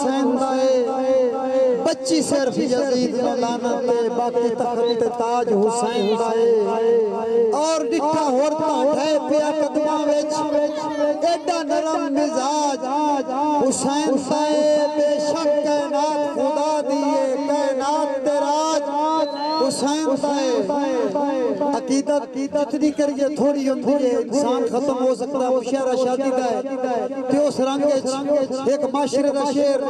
حسین دائے بچی صرف یزید مولانا تے باقی تخت تاج حسین دائے اور ڈٹھا ہورتا ڈھے پیا قدمہ ویچ ایڈا نرم مزاج حسین دائے بے شک کائنات خدا دیئے کائنات تیراج حسین دائے عقیدت جتنی کریے تھوڑی ہوتی ہے انسان ختم ہو سکتا ہے مشاعرہ شادی دا ہے کہ اس رنگ ایک معاشرے دا شیر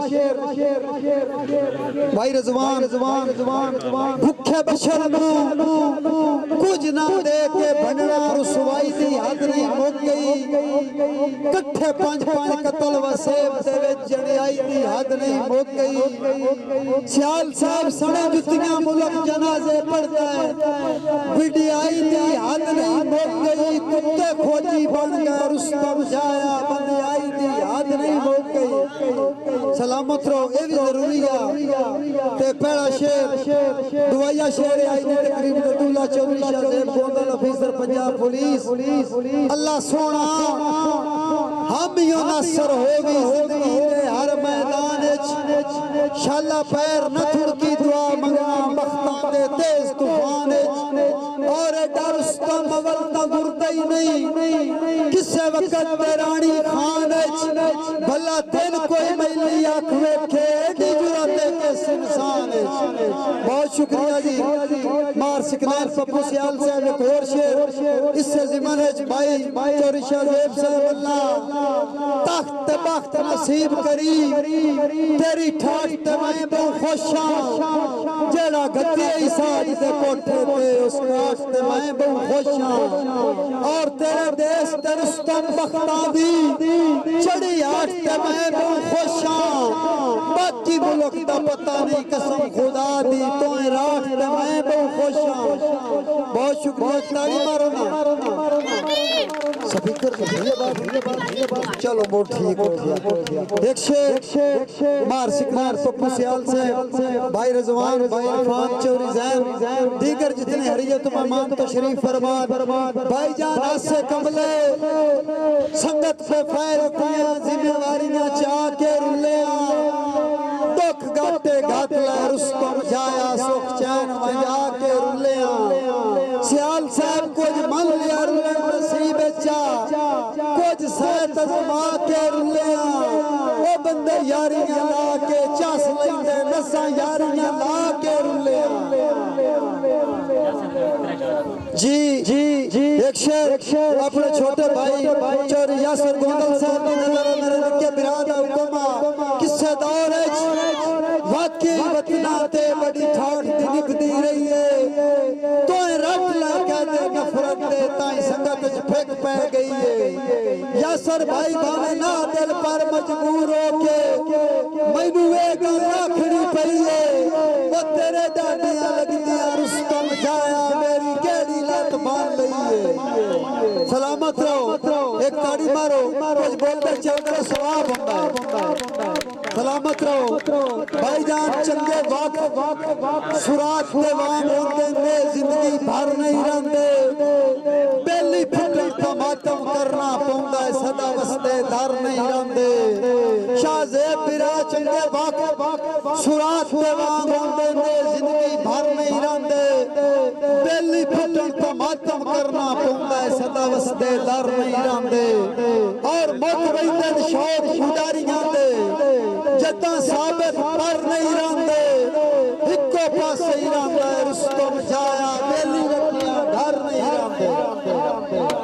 بھائی رضوان بھکھے بشر نو کچھ نہ دے کے بھنڑا رسوائی دی حد نہیں مک گئی کٹھے پانچ قتل و سیب دے وچ جڑیائی دی حد نہیں مک گئی سیال صاحب سڑے جتیاں ملک جنازے پڑھتا ہے ویڈیائی دی حد نہیں مک گئی کتے کھوجی بن گئے رستم جایا بندیائی دی حد نہیں مک گئی سلامت رو یہ بھی ضروری ہے تے پہلا شیر دعائیہ شیر آئی نے تقریب عبداللہ چودھری شاہ زیب گوندل افیسر پنجاب پولیس اللہ سونا ہم یوں نصر ہوگی زندگی دے ہر میدان شاللہ پیر نہ تھڑکی دعا منگنا بختان دے تیز طوفان اور ڈرستم اولتا گردہ ہی نہیں کسے وقت تیرانی خان بھلا تین کوئی میلی آنکھ ویکھے دی جراتے کس انسان بہت شکریہ جی مار سکنیر پپو سیال صاحب ایک اور شیر اس سے زمن ہے بھائی چوری شاہ زیب صاحب اللہ تخت بخت نصیب کری تیری ٹھاٹ میں بہو خوشاں جیڑا گھتی عیسیٰ جتے کوٹھے تے اس کاشت میں بہو خوشاں اور تیرے دیس ترستم بختہ دی چڑی آٹھ میں بہو خوشاں باقی ملک دا پتہ نہیں قسم خدا دی تو راٹھ میں بہو خوشاں بہت شکریہ تالی مارو سپیکر بات چلو بہت ٹھیک ہو ایک شیر مار سکنار پپو سیال سے بھائی رضوان بھائی عرفان چوری زین دیگر جتنے حریت مہمان تشریف فرمان بھائی جان آسے کملے سنگت پہ فیرتیاں ذمہ واریاں چاہ کے رلیاں دکھ گاٹے گھات لے رستم جایا سکھ چین وجا کے رلیاں سیال صاحب کچھ من لیا رلے نصیب چاہ کچھ سیت ازما کے رلیاں او بندے یاریاں لا کے چاس لیندے نساں یاریاں لا کے رلیاں جی ایک شیر اپنے چھوٹے بھائی چوری یاسر گوندل صاحب نے نظر میرے لکے برادہ حکمہ کسے دور واقعی وطناتے بڑی ٹھاٹ دی نک دی رہی ہے تو رب لے کہتے نفرت دے تائیں سنگت پھیک پہ گئی ہے یاسر بھائی بھاوے نہ دل پر مجبور ہو کے مینوے گا راکھڑی پئی ہے وہ تیرے ڈاڈیاں لگدیاں رستم جایا میری گیڑی لات مان لئی ہے سلامت رہو ایک تاڑی مارو کچھ بول کر چل کر سواب ہوتا ہے سلامت رہو بھائی جان چنگے وقت سرات دیوان ہوندے میں زندگی بھر نہیں رہندے بیلی پھٹل کا ماتم کرنا پوندا ہے صدا وستے دار نہیں رہندے شاہ زیب برا چنگے وقت سرات دیوان ہوندے میں زندگی بھر نہیں رہندے بیلی پھٹل کا ماتم کرنا پوندا ہے صدا وستے دار نہیں رہندے اور موت ویندن شوق خوداریاں دے جتا ثابت پر نہیں راندے ہکو پاس ہی راندہ ہے رستم جایا بیلی رکھیا گھر نہیں راندے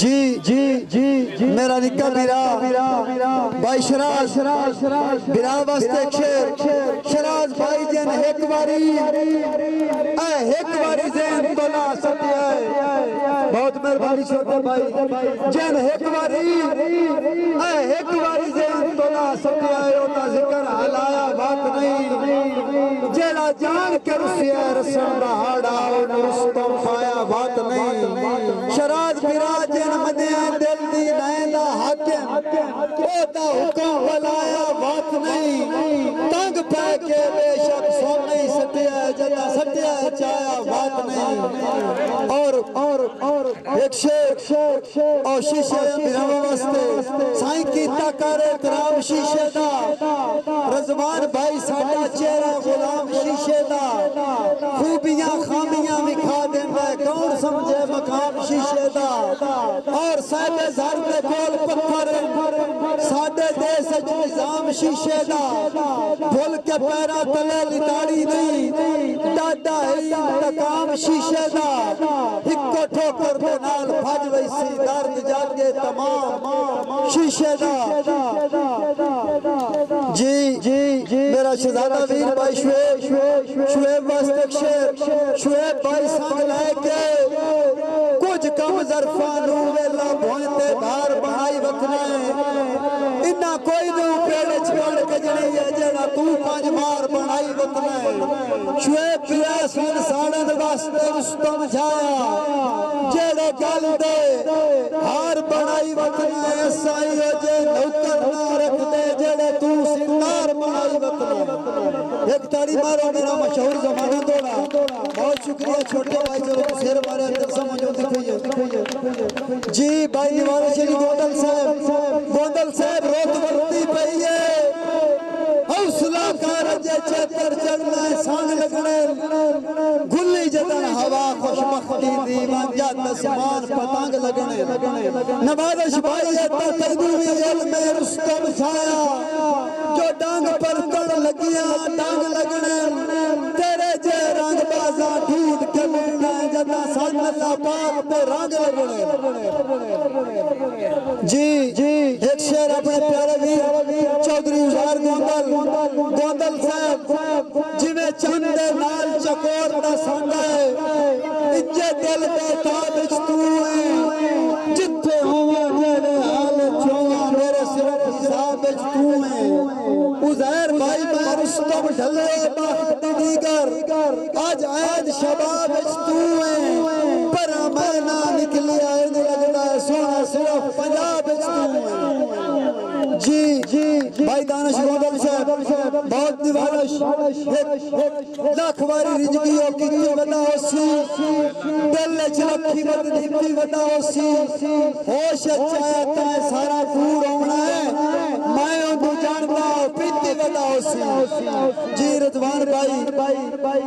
جی میرا نکا بیرا بھائی شراز بیرا واسطے ایک شیر شراز بھائی جن ایک باری زین تو لا سکتے ہیں بہت مہربانی چھوٹے بھائی جن ایک باری زین تو لا سکتے ہیں اوتا ذکر حلایا بات نہیں جیلا جان کے رسیہ رسن رہاڑا رستم پایا بات نہیں شراز بیرا جن مدیاں دل دی نیندہ حاکم اوتا حکم بلایا بات نہیں تنگ پہ کے بے شک سو نہیں سٹیا جدا سٹیا چایا بات نہیں اور ایک شیخ اور شیشے براہ واسطے سائیں کیتا کر احترام شیشے دا رضوان بھائی ساڈا چہرہ غلام شیشے دا خوبیاں خامیاں وکھا دیندا ہے کون سمجھے مقام شیشے دا اور صاحب زر دے کول پتھر ساڈے دیس وچ نظام شیشے دا بھول کے پیرا تلے لتاڑی نہیں ڈاڈا ہے انتقام شیشے دا ہکو ٹھوکر دے نال بھج ویسی درد جاگے تمام شیشے دا جی میرا شہزادہ ویر بھائی شعیب واسطے شیر شعیب بھائی سنگ لے کے کچھ کم ظرفانو ویلا بھوئنتے دھار بنائی وکھنے انہا کوئی نو پیڑے چھوڑ کجنی ہے جیڑا تو پانچ مار بنائی وکھنے شعیب پیاس من ساڑھن واسطے رستم جھایا جیڑے گل دے ہار بنائی وکھنے سائی ہو جے نوکر نہ رکھ دے جیڑے تو سندار بنائی وکھنے ایک تاڑی مارو میرا مشہور زمانہ دوڑا بہت شکریہ چھوٹے بھائی چلو سیر مارے اندر سمجھو دکھوئیے جی بھائی نوارے شریف گوندل صاحب روت ورتی پہیے حوصلہ کارجے چیتر چڑھنا ہے سانگ لگنے گھلی جدن ہوا خوش مختی دیوان جات سمان پتانگ لگنے نوازش بھائی ایتا تقدیمی علم رستم چھایا جو ڈانگ پر کڑ لگیاں ڈانگ لگنے تیرے جے رنگ بازا ڈھونڈ کے ملنا جدا سان اللہ پاک پہ رنگ لگنے جی ایک شیر اپنے پیارے ویر چودری اشار گوندل صاحب جویں چندے نال چکور دا سانگے انجے دل دے تابج تو ہیں جتھے ہوا جیڑے حال چوہاں میرے صرف حسابج تو ہیں عزیر بھائی میں رستم ڈھلے بخت دیگر آج عید شبابج تو ہیں پر میں نہ نکلی آئین لگنا ہے سونا صرف پنجابج تو ہیں جی بھائی دانش گوندل صاحب بہت دیوارش لاکھ واری رجگیوں کی ودا ہو سی دل چلکھی بد دیتی ودا ہو سی ہوش چاہتا ہے سارا پور ہونا ہے میں اندو جانتا پیتی ودا ہو سی جی رضوان بھائی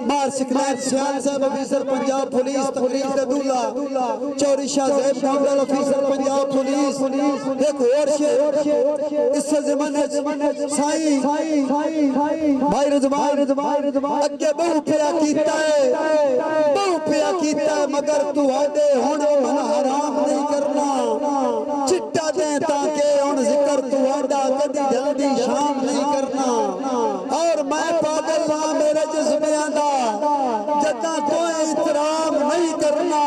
مار سکلائن سیان صاحب افیسر پنجاب پولیس تقریب سے دولا چوری شاہ زیب کامل افیسر پنجاب پولیس ایک اور شیر اس سے زمانہ سائی بھائی رضوان اگے بہو پیا کیتا ہے مگر تو آدے ہونا من حرام نہیں کرنا چٹا دیں تاکہ ان ذکر تو آدھا کدی جلدی شام نہیں کرنا اور میں پاگل نہ میرے جذبیاں دا جدہ تو احترام نہیں کرنا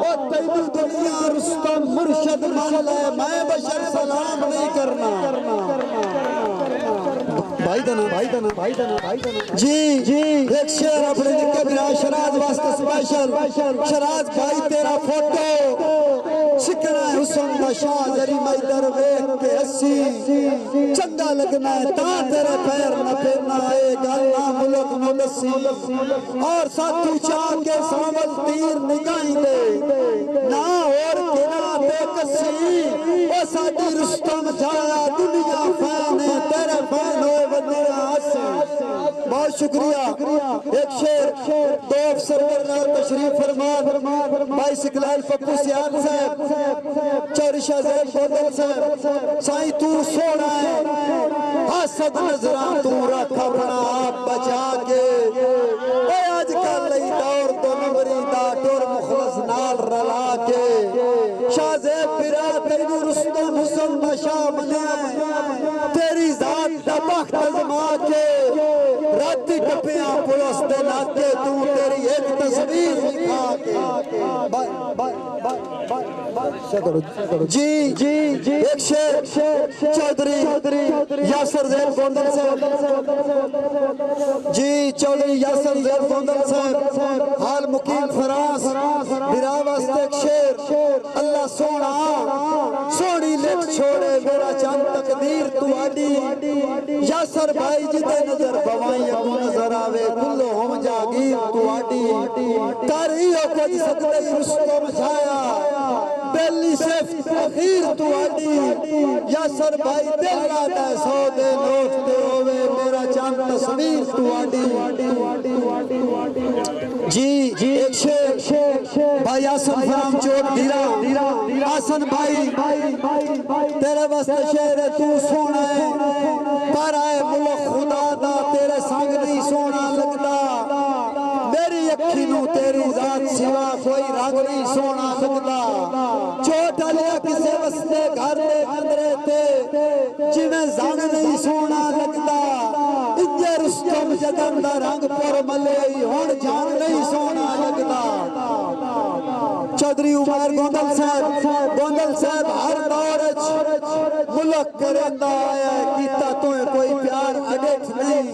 اور تیدو دنیا رستم مرشد مان لے میں بشر سلام نہیں کرنا بھائی دنا جی ایک شیر اپنے نکے بنا شراز واسطے سپیشل شراز بھائی تیرا فوٹو سکنا ہے حسن نشاہ ذری میں درویک کے حسی چنگا لگنا ہے تا تیرے پیر نہ پھرنا ہے گلنا ملک مدسی اور ساتھو چاہ کے سامل تیر نگاہیں دے نا اور کنا دے کسی وہ ساتھی رستم جایا دنیا فین ہے تیرے فین ہوئے ودیا حسن بہت شکریہ ایک شیر دو افسر برنار تشریف فرمان بھائی سکلال پپو سیان صاحب چوری شاہ زیب گوندل صاحب سائیں تو سوڑا ہے حسد نظران تو رکھ اپنا آپ بچا کے اے آج کل لئی دور دو نمبری دا ٹور مخلص نال رلا کے شاہ زیب پیرا تیدو رستم حسن نشاہ منے تیری ذات دا بخت ازما کے راتی ٹپیاں پلس دے لاتے تو تیری ایک تصویر لکھا کے جی ایک شیر چودری یاسر زیب گوندل صاحب جی چودری یاسر زیب گوندل صاحب حال مقیم فرانس براہ واسطے ایک شیر اللہ سونا سونی لے پیٹ چھوڑے میرا چند تقدیر تو آڈی یاسر بھائی جدے نظر بوائیں اگو نظر آوے کلو ہم جاگیر تو آڈی کاریوں کچھ سکتے رستم جھایا پہلی صفت اخیر تو آڈی یاسر بھائی دل آدھا سو دے لوٹتے ہوئے میرا چند تصویر تو آڈی جی ایک شیر بھائی آسن فرام چوٹ دیرا آسن بھائی تیرے واسطے شیر تو سونا ہے پر آئے ملک خدا دا تیرے سنگ نہیں سونا لگتا میری اکھینوں تیری ذات سوا کوئی رنگ نہیں سونا لگتا چوٹ لیا کسے واسطے گھر دے اندرے تے جنہیں زنگ نہیں سونا لگتا انجے رستم جدن دا رنگ پر ملے ہون جان نہیں سونا لگتا چودھری عمر گوندل صاحب ہر دور ملک کرندہ آیا کیتا تویں کوئی پیار اڈیٹ نہیں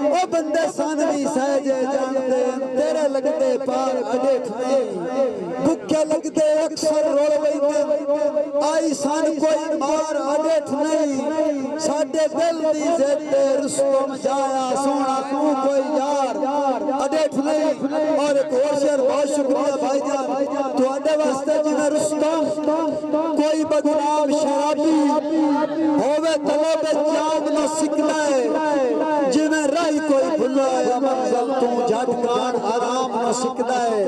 او بندے سانوی سہجے جانتے تیرے لگتے پار اڈیٹ نہیں بھکے لگتے اکثر روڑ بیتے آئی سان کوئی مار اڈیٹ نہیں ساڑھے دل دی زیتے رستم جایا سونا تو کوئی یار اڈیٹ نہیں اور ایک اور شیر بہت شکریہ بھائی جان تو اڈے واسطے جنہیں رستم کوئی بدنام شرابی ہوئے طلب جام نہ سکتا ہے جنہیں رائی کوئی بھلا ہے منزل تو جھٹکان آرام نہ سکتا ہے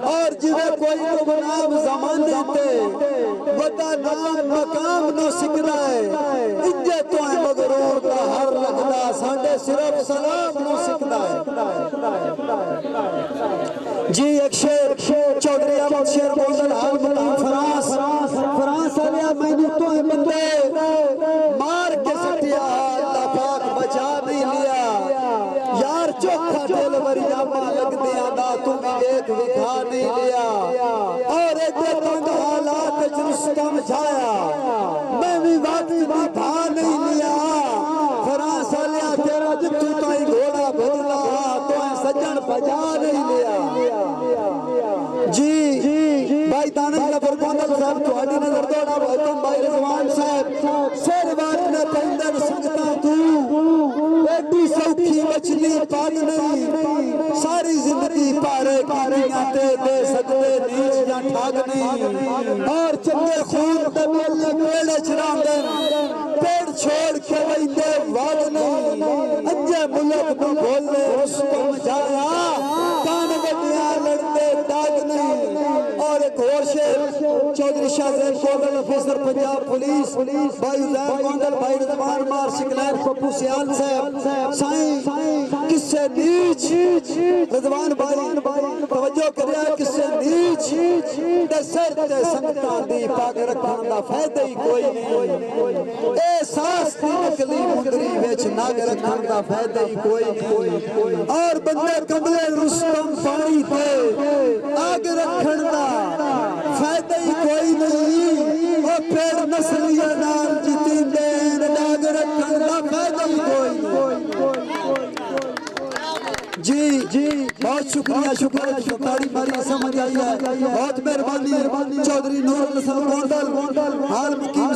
اور جنہیں کوئی بدنام زمانے تے ودا نام مقام نہ سکتا ہے انجے تو ہے مغرور کا ہر لگتا ساڑھے صرف سلام نہ سکتا ہے جی ایک شیر چودھری احمد شیر گوندل حال مقام فرانس آلیا میں نے تو ہے بندے مار کے سٹیا اللہ پاک بچا نہیں لیا یار چوکھا ڈیلوری آما لگ دیا دا تمہیں ایک دکھا نہیں لیا اور ایک تنگ حالات رستم جھایا میں بھی وقت بھی بھا نہیں لیا فرانس آلیا تیرا جتو تائی گھوڑا بھرلا تو ہے سجن بجا نہیں لیا جی بھائی دانش نفر گوندل صاحب تو ہڈی نظر دوڑا حکم بھائی رضوان صاحب سیر بات نے پہندر سنگتا تو ایڈی سوکھی مچھلی پاگ نہیں ساری زندگی پارے کاریاں دے سکتے نیچ یا ٹھاگ نہیں اور چندے خون تبیل پیڑے چراندن پیڑ چھوڑ کے ویندے واد نہیں انجے ملک نو بھولے رستم جایا کان وڈیاں لڑتے داغ نہیں اور ایک اور شیر چودھری شاہ زین گوندل افیسر پنجاب پولیس بھائی عزیر گوندل بھائی رضوان مار شکلین پپو سیال صاحب سائیں کس سے نیچ رضوان بھائی توجہ کریا کس سے نیچ دے سر تے سنگتان دی پاک رکھان دا فائدہ ہی کوئی نہیں اے ساس دی نکلی مندری ویچ ناگ رکھان دا فائدہ ہی کوئی نہیں اور بندے کملے رستم پانی تے آگ رکھن دا فائدہ ہی کوئی نہیں اور پیڑ نسلیہ نام جتین دین ڈاگ رکھن دا فائدہ ہی کوئی نہیں جی بہت شکریہ تاری ماری سمجھ آئی ہے بہت مہربانی چودھری نور نسل گوندل حال مقیم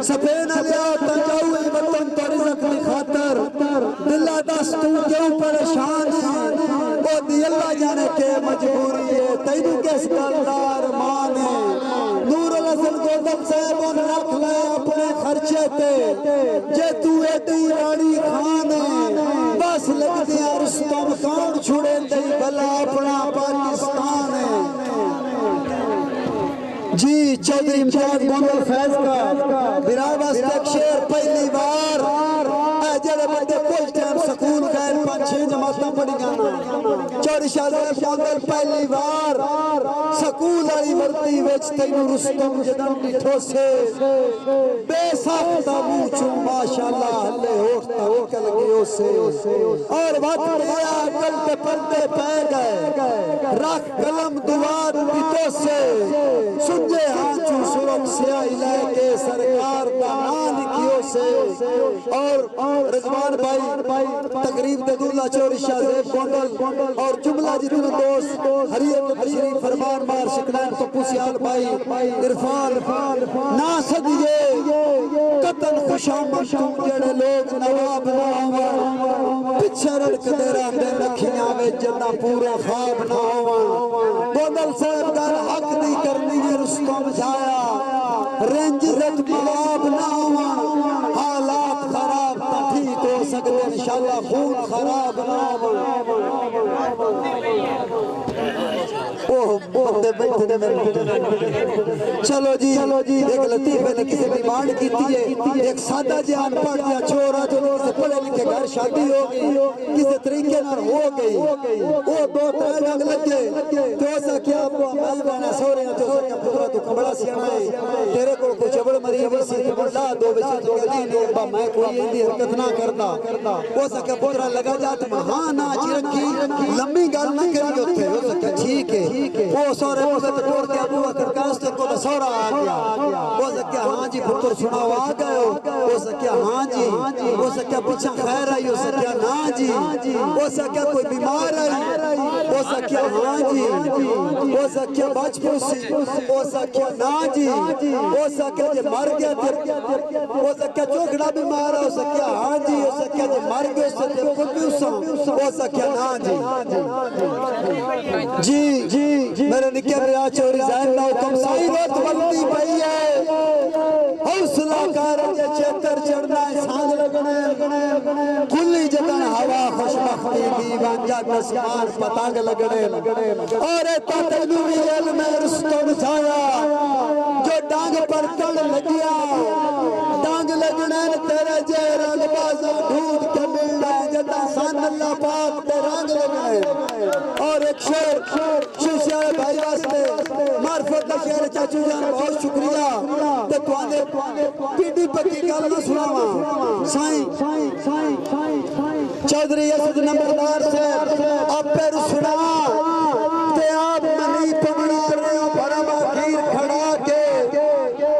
سپین علیا تنجاوی وطن تو رزق کی خاطر دلہ دستوں کیوں پریشان ہے وہ دی اللہ جانے کے مجبوری ہے تینوں کس کلدار مان ہے نور نسل گوندل صاحب ان رکھ لے اپنے خرچے تے جے تو ایڈی رانی خان ہے بس لگ دیا رستم کون چھوڑے دئی بھلا اپنا پاکستان ہے جی چودھری امتیاز گوندل فیض کا برائے واسطے ایک شیر پہلی بار اے جڑے بندے کچھ ٹائم سکول گئے 5-6 جماعتاں پڑھی گانا چودھری شاہ زیب گوندل پہلی بار سکول آئی ورتی ویچ تینو رستم جدن ڈٹھو سے بے ساختہ موچوں ماشاءاللہ ہلے ہوتا نکل گئے سے اور وقت لیا گلتے پردے پہ گئے رکھ قلم دوار ڈٹھو سے سنجے ہانچوں سرک سیائی لے کے سرکار دا نام لکھیو سے اور رضوان بھائی تقریب دے دلہ چوری شاہ زیب گونڈل اور جملہ جتنے دوست حریت تشریف فرمان مار شکلین پپو سیال بھائی عرفان ناسد یہ قطن خوش آمد تم جڑے لوگ نواب نہ ہوا پچھے رڑک دیرہ دے رکھیاں وے جنہ پورا خواب نہ ہوا گونڈل صاحب گھر حق دی کرنی ہے رستم جایا رنج رت معاب نہ ہوا حالات خراب تا ٹھیک ہو سکتے انشاءاللہ خون خراب نہ ہوا چلو جی ایک لطیفے نے کسی ڈیمانڈ کی تھی ایک سادہ جہان پڑھ دیا چھوڑا جو کسی پڑھے لکھے گھر شادی ہو گئی کسی طریقے نہ ہو گئی وہ دو ترے جنگ لگے تو ایسا کیا میں بانا سو رہے ہیں تو ایسا کیا پترہ تو کھبڑا سیانا ہے تیرے کو کچھ بڑ مریبی سی تو بڑھا دو بسی تو کہتی نہیں با میں کوئی اندی حرکت نہ کرنا وہ ایسا کیا پترہ لگا جاتا میں ہاں نا چی رکھی لمبی گال نہ کری ہوتے وہ ایسا کیا ٹھیک ہے وہ سورے مجھے تو ٹوڑ کے ابو اکر کانستے کو تو سورا آ گیا وہ سکیا ہاں جی پتر سناو آ گئے ہو وہ سکیا ہاں جی وہ سکیا پچھا خیر آئی وہ سکیا نا جی وہ سکیا کوئی بیمار آئی وہ سکیا ہاں جی وہ سکیا بچ پوسی وہ سکیا نا جی وہ سکیا جی مر گیا وہ سکیا چوکڑا بیمار ہے وہ سکیا ہاں جی وہ سکیا جی مر گیا وہ سکیا خود بھی اسا وہ سکیا نا جی میرے نکے ریا چوری زہن نہ حکم سائی روت بلدی پئی ہے حوصلہ کارج چیتر چڑھنا ہے سانگ لگنے کلی جتن ہوا خوشبختی دیوان جا نسمان پتاگ لگنے اور تتنوی علم رستم جایا جو ڈانگ پر کڑ لگیا ڈانگ لگنے تیرے جے رنگ بازا ڈھونڈ کے ملنا ہے جتا سان اللہ پاک تے رنگ لگنے اور ایک شیر شیشہ بھائی واسطے معرفت کا شیر چاچو جان بہت شکریہ تے توانے پیڈی پکی گل نہ سناواں سائیں چودھری اسد نمبردار سے آپ پہ رسنا تے آپ منی پمڑا رہے ہو بھرم آخیر کھڑا کے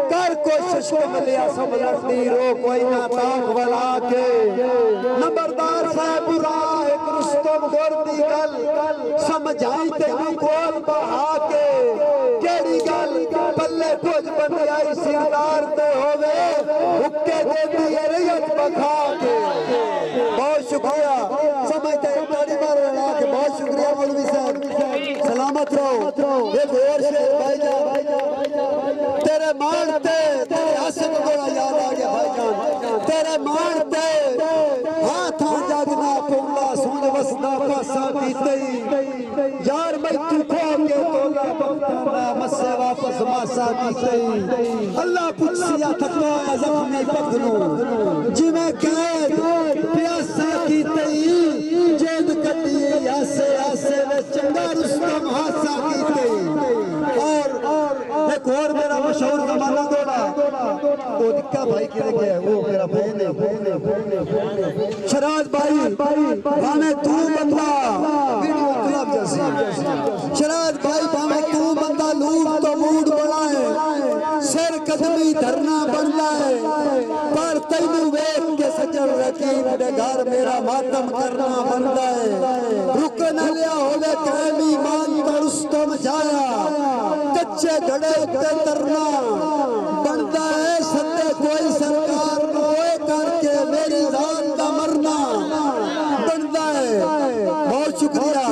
کر کوشش کو ملیا سب لڑتی رو کوئی نہ تاک ولا کے نمبردار صاحب راہ ایک رستم گردی گل سمجھائی تے کول بہا کے کیڑی گل پلے کچھ بندی آئی سردار تے ہوئے حکے دے دیئے ریت بکھا کے بہت شکریہ سمجھتے ہیں بڑی بار رہا کہ بہت شکریہ مولوی صاحب سلامت رہو ایک اور شیر بھائی جان تیرے مانتے تیرے حسن گوڑا یاد آگیا بھائی جان تیرے مانتے ہاتھ جاگنا پولا سون وسنا پاسا بیتے یار میں تو کھو کے تولا بختانا مسے واپس ماسا بیتے اللہ پچھیا تھکا زخمی پکھنو جی میں قید پیاسا کیتے جید کٹی آسے آسے میں چنگا رستم حاسا کیتے اور ایک اور میرا مشہور زمانہ دوڑا وہ دکھا بھائی کے لگے وہ میرا بہن ہے شراز بھائی بانے تو بندہ ویڈیو کلاب جیسی شراز بھائی بانے تو بندہ لوٹ تو موڈ بڑا ہے سر قدمی دھرنا بڑھنا ہے پر تینو ویک کے سجر رکیب نے گھر میرا ماتم کرنا بندہ ہے رکن لیا ہوئے کہمی مانتا رستم جایا کچھے گھڑے اتے ترنا بندہ ہے ستے کوئی سرکار نوے کر کے میری ذات کا مرنا بندہ ہے بہت شکریہ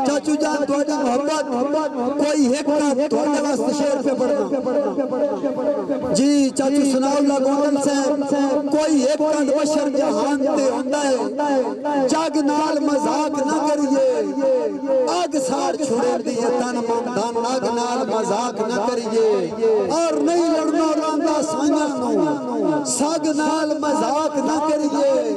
چاچو جان تھوڑی محبت کوئی حکمت تھوڑے واسطے شیر پہ پڑھنا جی چاچو سناؤ اللہ گوندل سے کوئی حکمت بشر جہان تے ہوندہ ہے جاگ نال مذاق نہ کریے آگ سار چھوڑے دیئے تن مندان آگ نال مذاق نہ کریے اور نہیں لڑنا راندہ سائنانو ساگ نال مذاق نہ کریے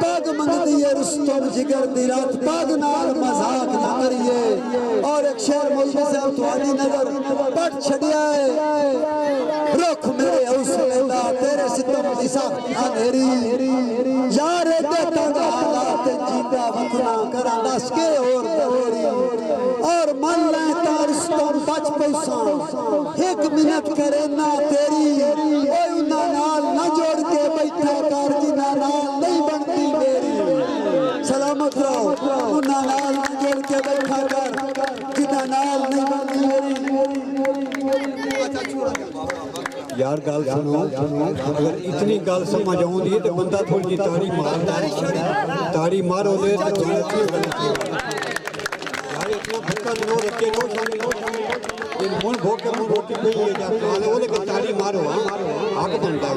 پاگ منگ دیئے رستم جگر دی رات پاگ نال مذاق نہ کریے اور ایک شیر ملکی سے اتوانی نظر پڑھ چھڑیا ہے رکھ میرے حوصلے دا تیرے ستم دی ساکھ آنیری یار دیتا گا حالات جیتا وطنا کرا دس کے اور دوری اور من لیتا رستم بچ پیسان ایک منٹ کرے نا تیری اوہ نال نہ جوڑ کے گل سنو اگر اتنی گل سمجھ آؤں دی تو بندہ تھوڑی جی تاڑی مار تاڑی مارو دے تو یار اتنا بھکا دنو رکھے نو شامی من بھوکے من روٹی پہ لے جا کھالے وہ لے تاڑی مارو آگ بنتا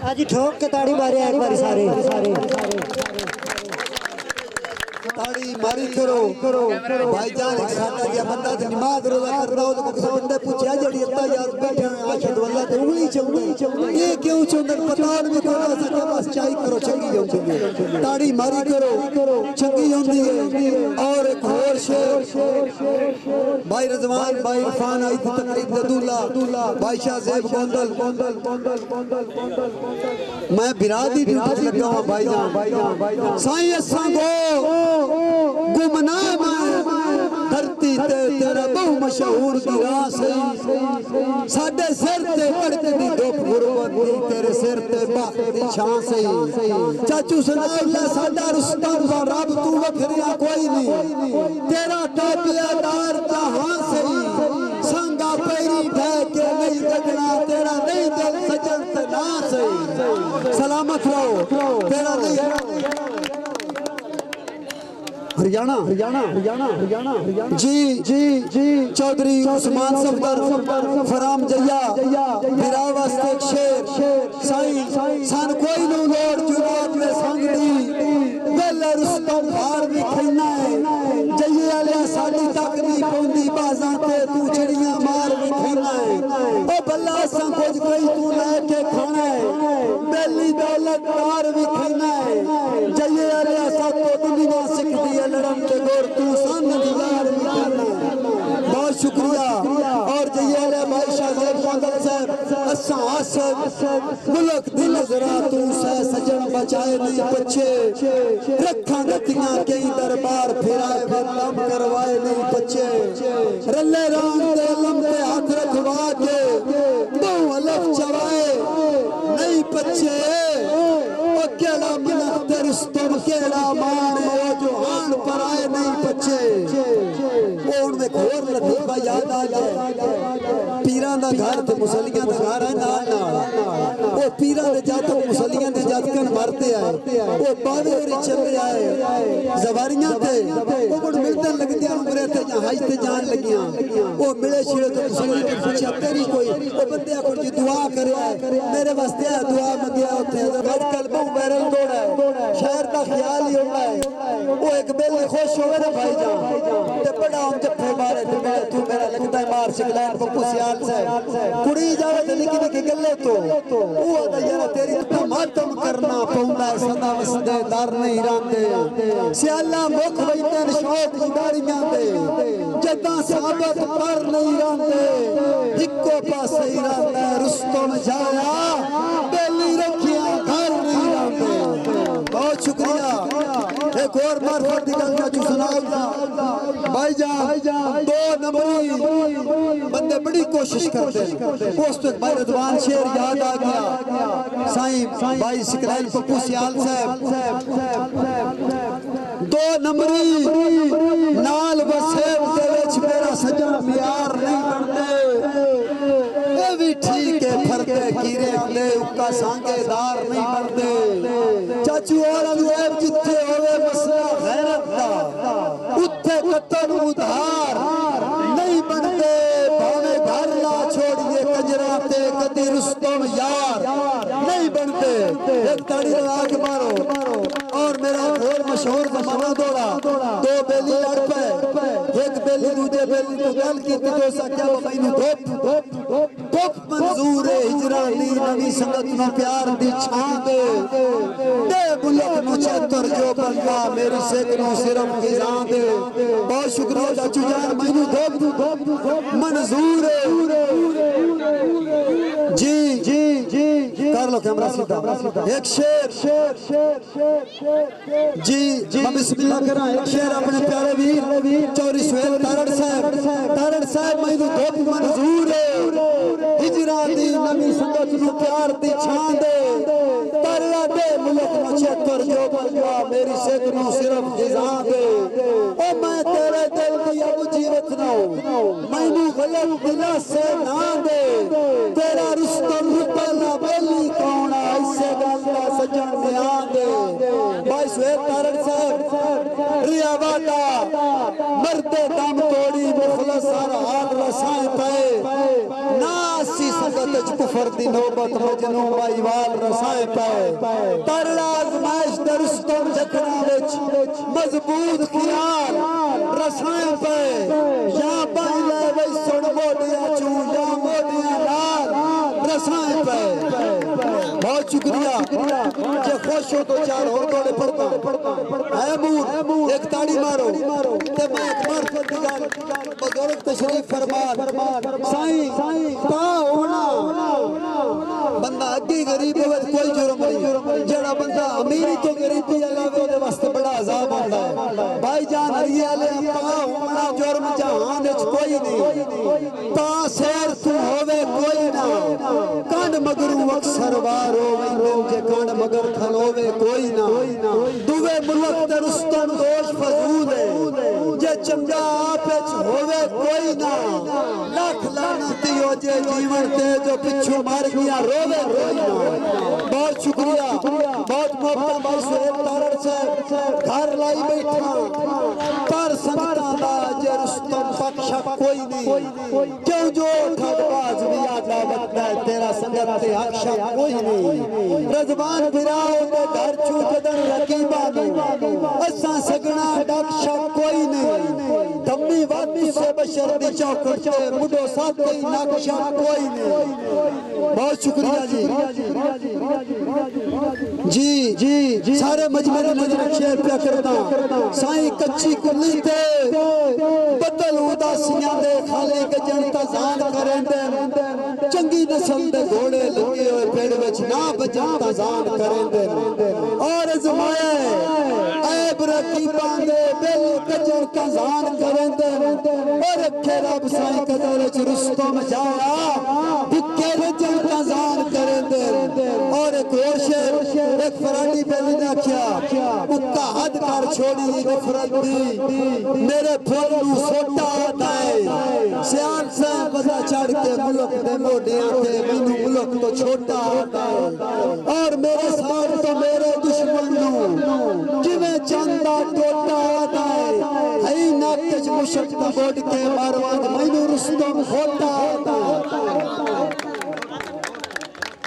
آجی ٹھوک کے تاڑی مارے ایک باری سارے تاڑی ماری کرو بھائی جان ایک ساتھا دیا بندہ تھے نماز روزہ کرتا ہو تو کسی بندے پوچھا جڑی اتنا یاد بیٹھے ہیں آشد واللہ تے انگلی چوندے یہ کیوں چوندے پتان بھی کوئی سکتا بس چاہی کرو چنگی ہوندی تاڑی ماری کرو چنگی ہوندی ہے اور ایک اور شیر بھائی رضوان بھائی عرفان آئی تھی تقریب ددولہ بھائی شاہ زیب گوندل میں برادی ڈیوٹی لگا ہوں بھائی جان سائیں اساں گمنام دھرتی تے تیرا بہو مشہور گرا سہی ساڑھے سر تے پڑھتے دی دوپ غربت دی تیرے سر تے باق دی چھان سہی چاچو سنا اللہ ساڑھا رستم و رب تو وکھریا کوئی نہیں تیرا ٹاپیا دار جہاں سہی سنگا پیری بھے کے نہیں گگنا تیرا نہیں دل سجن تے نا سہی سلامت رہو تیرا نہیں ہریانہ جی چودری عثمان صفدر فرام جیا میرا واسطے ایک شیر سائیں سان کوئی نو لوڑ جناب میں سنگ دی ویلے رستم بھار بھی کھینا ہے جیے علیہ ساڑی تک نہیں پوندی بازاں تے تو چڑیاں مار بھی کھینا ہے او بلہ سان کچھ کئی تو لے کے کھانا ہے بیلی دولت دار بھی کھینا ہے جیے علیہ ساڑی تو دنیا سکھ دی لڑن کے گور تو سامنے دیار بھی کرنا بہت شکریہ اور جیے لے بھائی شاہ زیب گوندل صاحب اساں آسد ملک دل ذرا تو سے سجن بچائے نہیں بچے رکھاں گتیاں کئی دربار پھرائے بدلم کروائے نہیں بچے رلے ران دے علم تے ہاتھ رکھوا کے دو علف چوائے نہیں بچے او کیڑا منخ تے رستم کیڑا مان موجوہان پر آئے نہیں بچے اون میں کھور لطیفہ یاد آ جائے پیران دا گھر تے مسلیاں دا گھر ہے نال وہ پیران دے جاتوں مسلیاں دے جاتکن مارتے آئے وہ باوے اور چلے آئے زواریاں تے وہ بڑھ ملتن لگتے ہیں عمرے تے جہاں ہائی تے جان لگیاں وہ ملے شیرے تے مسلی تے پوچھا تیری کوئی وہ بندے اکھر جی دعا کرے آئے میرے واسطے دعا مگیا ہوتے ہیں غیر قلبوں بیرل دوڑا ہے شہر کا خیال ہی ہوتا ہے وہ ایک بیلی خوش ہوئے نا بھائی جان تے بڑا ہم جب بارے تے میرے تو میرا لگتا ہے مار شکلان پپو سیال سے کڑی جاوے تے لکی لکی گلے تو وہ آتا یارا تیری تو ماتم کرنا پوندا ہے صدا وسدے دار نہیں راندے سیالہ مکھ ویتن شوق جداریاں دے جدہ ثابت پر نہیں راندے ہکو پاس ہی راندے رستم جایا بیلی رکھیاں گھر نہیں راندے بہت شکریہ ایک اور معرفت نکل گیا جو سناؤ گا بھائی جان دو نمبری بندے بڑی کوشش کرتے ہیں پوسٹ ایک بھائی رضوان شیر یاد آ گیا سائیں بھائی سکرائل پپو سیال صاحب دو نمبری نال وسیب دے وچ میرا سجن میار نہیں بڑھتے اے بھی ٹھیک ہے پھرتے کیرے لے اکا سانگے دار نہیں بڑھتے چاچو اور انگیب جتے ہوئے مسئلہ غیرت دا اتھے قطن ادھار نہیں بڑھتے بھاوے گھر لا چھوڑیے کجراتے کدی رستم یار نہیں بڑھتے ایک تاڑی لگا کے مارو اور میرا گھول مشہور زمانہ دوڑا دو بیلی لڑ پہ ایک بیلی دوجے بیلی تو گل کی تو سا کیا بھائینو دھوپ منظور ہجرانی نبی سنگت نو پیار دی چھان دے ملک نو چیتر جو بندہ میری سیکنوں صرف خزان دے بہت شکریہ چاچو جان مینو دھوپ منظور جی کر لو کیمرہ سیدھا ایک شیر جی میں بسم اللہ کرا ایک شیر اپنے پیارے ویر چوری سویل تارڑ صاحب مینو دھوپ منظور ہجران دی نبی سنگت نو پیار دی چھان دے تاریا دے ملک نو چیتر جو بندہ میری سیکنوں صرف خزان دے او میں تیرے دل دی اب جیوت میں نے غلط دلا سے نہ دے تیرا رستم پہلا بیلی کونا ایسے گلتا سجن نیاں دے بھائی سویت تارڑ صاحب ریا وادا مرد دم توڑی مخلص ہر حال رسائیں پائے ناسی سنگت کفر دی نوبت مجنوں بائی وال رسائیں پائے ترلا آزمائش درستم جکنا وچ مضبوط خیال رسائیں پائے یا بائی لے وی سن موڑیا چون یا موڑیا لال رسائیں پائے بہت شکریہ جے خوش ہو تو چار ہو توڑے پڑھتا اے مور ایک تاڑی مارو تے میں ایک مرفت دیگر بزرگ تشریف فرمان سائیں تا ہونا بندہ اگی غریب ہوئے کوئی جرم نہیں جڑا بندہ امیری تو غریبی علاوہ دے واسطے بڑا عذاب ہوتا ہے بھائی جان ہریہ لے پا ہونا جرم جہاں اچ کوئی نہیں تا سیر تو ہوئے کوئی نہ کانڈ مگروں اکثر بار ہوئے جے کانڈ مگر کھل ہوئے کوئی نہ دوے ملک تے رستم دوش فضول ہے جے چنگا آپچ ہوئے کوئی نہ لاکھ لعنتی ہو جے جیون تے جو پچھو مار گیا روے کوئی نہ بہت شکریہ بہت محبت بھائی سہیل تارڑ سے گھر لائی بیٹھا پر سنگتا دا جے رستم پکشا کوئی نہیں کیوں جو ٹھگ باز بھی آدھا وقت ہے تیرا سنگت تے حقشا کوئی نہیں رضوان بھراؤ دے گھر چوکدن رقیبانو اساں سگنا ڈاکشا کوئی نہیں دمی وادی سے بشر دی چوکٹ تے مڈو ساتھ ناکشا کوئی نہیں بہت شکریہ جی سارے مجمع نظر شیر پیا کرتا سائیں کچی کلی تے بدل اداسیاں دے خالی گجن تازان کریں دے چنگی نسل دے گھوڑے لگے ہوئے پیڑ وچ نہ بجن تازان کریں دے اور ازمائے عیب رقیبان دے بل گجن تازان کریں دے اور رکھے رب سائیں قدر چ رستم جایا بکے رجن تازان کریں دے اور ایک اور شیر ایک فرانی بیلی نے کیا اکا حد کر چھوڑی نفرت دی میرے پھولو سوٹا آتائے سیان سے بزا چڑھ کے ملک دے موڑیاں تے مینو ملک تو چھوٹا آتائے اور میرے ساتھ تو میرے دشمنوں جویں چاندہ ٹوٹا آتائے ہی ناکج مشک بوڑ کے ماروان مینو رستم کھوٹا آتائے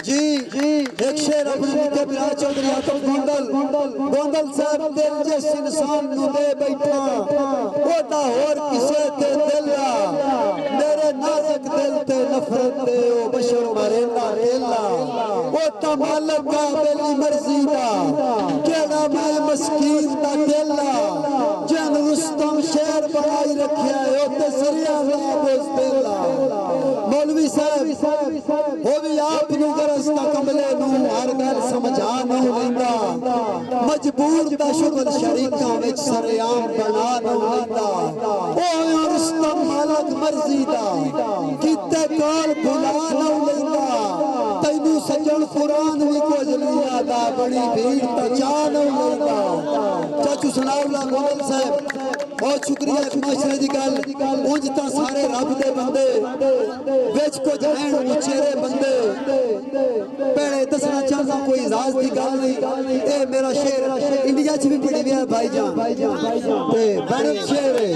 جی ایک شیر اپنے کے بلا چودری آتم گوندل صاحب دل جس انسان نو دے بیٹھا ہوتا اور کسے تے دلہ میرے نازک دل تے نفرت دے او بشر مرینہ دلہ ہوتا مالک کا بلی مرضی دا کیڑا میں مسکین دا دلہ جن رستم شیر بنائی رکھیا ہے ہوتے سریعہ لابوز دلہ مولوی صاحب وہ بھی آپ نو گرستا کملے نو ہر گل سمجھانا لیندہ مجبور دا شغل شریکاں وچ سریام بنانا لیندہ اوہ رستم مالک مرضی دا کتے کال بلانا لیندہ تینو سجن قرآن بھی کو جلیا دا بڑی بھیڑ تا جانا لیندہ چاچو سناؤ اللہ گوندل صاحب بہت شکریہ ایک معاشرے دی گل اونجتا سارے رب دے بندے ویچ کو جائیں اچھیرے بندے پہلے دسنا چاہتا کوئی راز دی گل نہیں اے میرا شیر انڈیا چھ بھی پڑی گیا بھائی جان تے بینت شیر ہے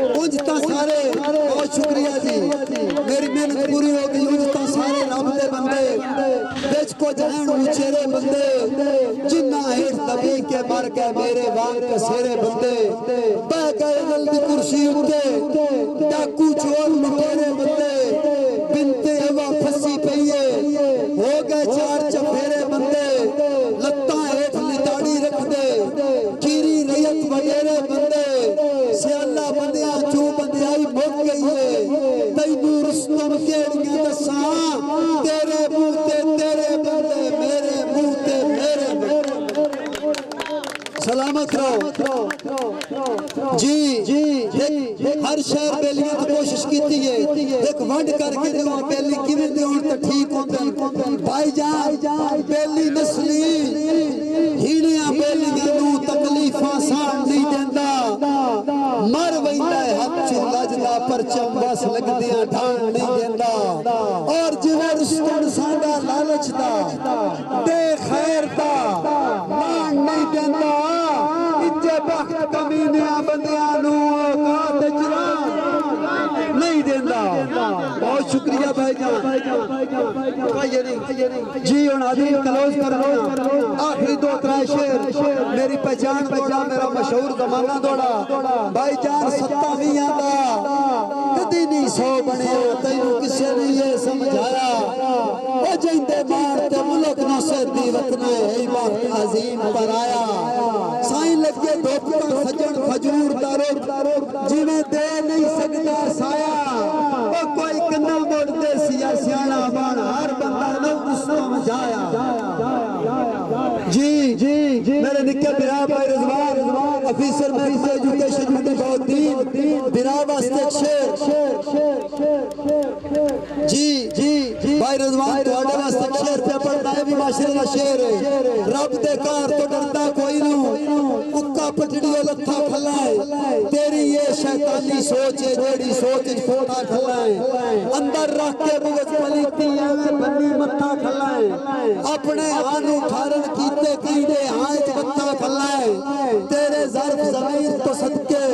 اونجتا سارے بہت شکریہ جی میری محنت پوری ہو گئی اونجتا سارے رب دے بندے ویچ کو جائیں اچھیرے بندے جنہ ہیٹ دبی کے مر کے میرے وان کسیرے بندے بہ گئے نل دی کرسی اٹھے ڈاکو چور لٹیرے بندے بنتے ہوا پھسی پئیے ہو گئے چار چپیرے بندے لتاں ہیٹھ لتاڑی رکھ دے کیری ریت وڈیرے بندے سیاللہ بندیاں جو بندیائی مک گئی ہے تینو رستم کیڑیاں دساں تیرے بوتے تیرے بندے میرے بوتے میرے بندے سلامت رہو جی ہر شہر بیلیاں تو کوشش کیتی ہے ایک ونڈ کر کے دیوں بیلی کیویں دیوں تے ٹھیک ہوندے بھائی جان بیلی نسلی ہیڑیاں بیلیاں نو تکلیفاں سان نہیں دیندا مر ویندا ہے حق چ لجدا پرچم بس لگ دیا ڈھان نہیں دیندہ اور جویں رستم سانگا لالچ دا دے خیر دا مان نہیں دیندہ اجے بخت کمینیاں بندیاں نو اوقات اجران نہیں دیندہ بہت شکریہ بھائی جان جی اور ناظرین کلوز کرنا آخری دو ترائے شیر میری پہچان دوڑا میرا مشہور زمانہ دوڑا بھائی جان ستاویں آدھا کدی نہیں سو بنے تینوں کسے نے یہ سمجھایا وہ جیندے مارتے ملک نو سے دی وطنہ ای وقت عظیم پر آیا سائن لگے دھوکتا سجن فجور دارو جنہیں دے نہیں سکتا سایا وہ کوئی کنا موڑ دے سیاسیانا بانا ہر بندہ نو رستم جایا جی میرے نکے برا بھائی رضوان افیسر میں اس ایجوکیشن میں بہت دین برا واسطے جی بھائی رضوان تو آڈے واسطے شیر پہ پڑھتا ہے بھی معاشرہ شیر ہے رب دے کار تو ڈرتا کوئی نو اکا پٹڑیو لتھا کھلائے تیری یہ شیطانی سوچ ہے جیڑی سوچ کھوٹا کھلائے اندر رکھ کے بغض پلیتی ہے بنی متھا کھلائے اپنے آنو ٹھارن کیتے کیندے آئیت متھا کھلائے تیرے ظرف زمین تو صدقے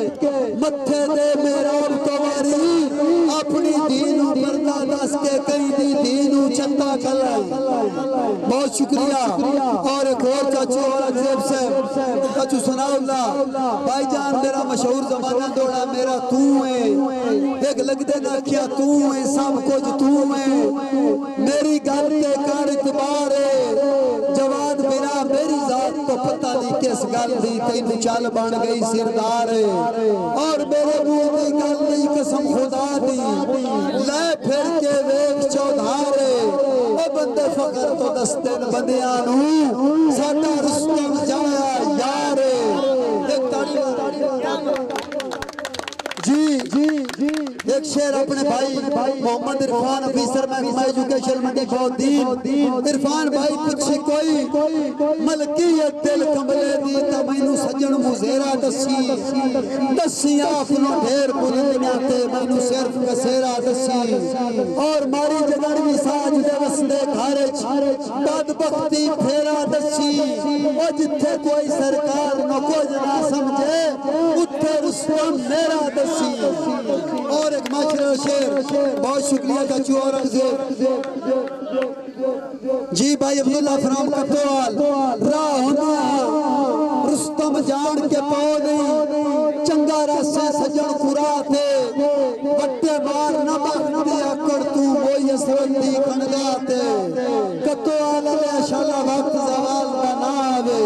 متھے دے میرا تواری اپنی دینوں پردہ دس کے کئی دی دینوں چندہ کھلائے بہت شکریہ اور ایک اور چاچو اور اگزیب سے چاچو سناؤ اللہ بھائی جان میرا مشہور زمانہ دوڑا میرا تو ہے ایک لگ دے نہ کیا تو ہے سب کچھ تو ہے میری گھر کے کار اعتبار ہے جواد بنا میری ذات تو پتہ نہیں کس گل دی تین چال بن گئی سردار ہے اور میرے منہ دی گل نہیں قسم خدا دی لے پھر کے ویک چودھار ہے اے بندے فقر تو دستن بندیانو ساٹا رستم جایا یار ایک تاڑی جی ایک شیر اپنے بھائی محمد عرفان افیسر میں ایجوکیشن منڈی بہت دین عرفان بھائی پچھے کوئی ملکیت دل کملے دی تا مینو سجن مزیرہ دسی آفنو ڈھیر بلندیاں تے مینو صرف کسیرہ دسی اور ماری جگڑوی ساج دے وسدے گھارچ بد بختی پھیرا دسی او جتھے کوئی سرکار نو کچھ نہ سمجھے اتھے رستم میرا دسی اور ایک معاشرہ شیر بہت شکریہ چاچو اور جی بھائی عبداللہ فرام کٹوال راہ ہونا رستم جان کے پاؤ نہیں چنگا راسے سجن قرآ تھے وٹے بار نہ بختی اکڑ تو وہی اسرندی کھنگا تھے کٹوال علیہ شالہ وقت زوال بناوے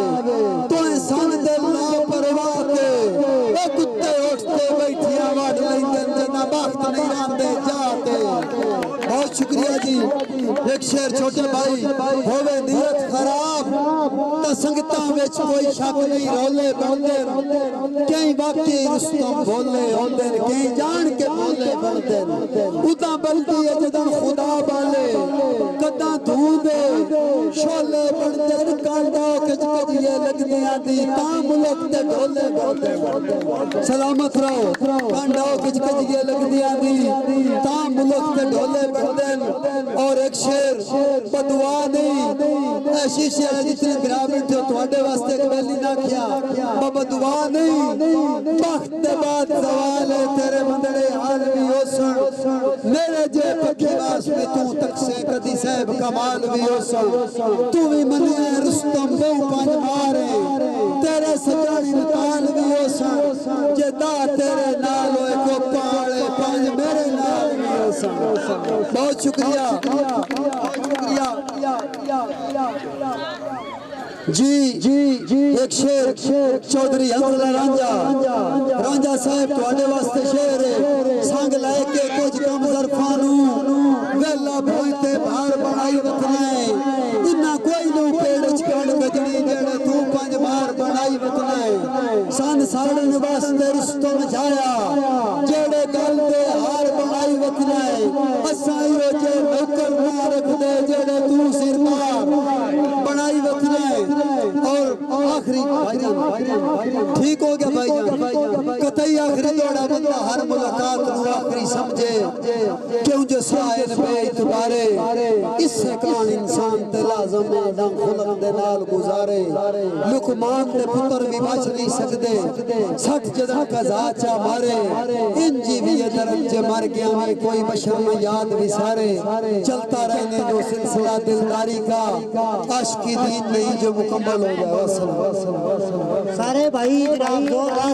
تو انسان دل نہ پرواتے اے کتے اٹھتے بیٹھیا وڈ لیندن جنا بخت نہیں آندے جاتے بہت شکریہ جی ایک شیر چھوٹے بھائی ہووے نیت خراب تا سنگتاں وچ کوئی شک نہیں رولے بندے کہیں واقعی رستم بولے ہوندے کہیں جان کے بولے بندے اتاں بلدی ہے جداں خدا بالے کداں دھو دے شولے بندے کانڈا کچ کجیے لگدی آندی تاں ملک تے ڈولے بندے سلامت رہو کانڈا کچ کجیے لگدی آندی تاں ملک تے ڈولے بندے اور ایک شیر بدعا نہیں اے شیشے جتنے گرامن تھے تواڈے واسطے کبیلی نہ کیا بدعا نہیں وقت دے بعد زوال ہے تیرے مندڑے عالمی ہو سن میرے جے پکی واس میں تو تک سے کدی صاحب کمال بھی ہو سن تو بھی منیا رستم بہو پانچ مارے تیرے سجانی مطال بھی ہو سن جے دا تیرے نال ہوئے کو پاڑے پانچ میرے نال بھی ہو سن بہت شکریہ جی ایک شیر چودھری حمزہ رانجا صاحب تو آنے واسطے شیر ہے سانگ لائے کے کچھ کم ظرفانو ویلا بھوئتے بھار بڑھائی وطنائے انہا کوئی نو پیڑ چکڑ گجنی جیڑے تو پانچ بھار بڑھائی وطنائے سان ساڑن واسطے رستم جایا جیڑے گل دے ہار بڑھائی وطنائے اسائی ہو جے نوکر نہ رکھ دے جیڑے تو سردار بڑھائی وطنائے اور آخری ٹھیک ہو گیا بھائی جان قطعی آخری دوڑا بندہ ہر ملاقات نو آخری سمجھے کیوں جو سائن بے اعتبارے اس سے کان انسان تے لازم ہے نہ خلق دے نال گزارے لقمان دے پتر بھی بچ نہیں سکدے 60 جدن کا ذاچا مارے انجی بھی یہ درجے مر گیا میں کوئی بشر میں یاد بھی سارے چلتا رہنے جو سلسلہ دلداری کا عشق کی دین نہیں جو مکمل ہو گیا وسلم سارے بھائی جناب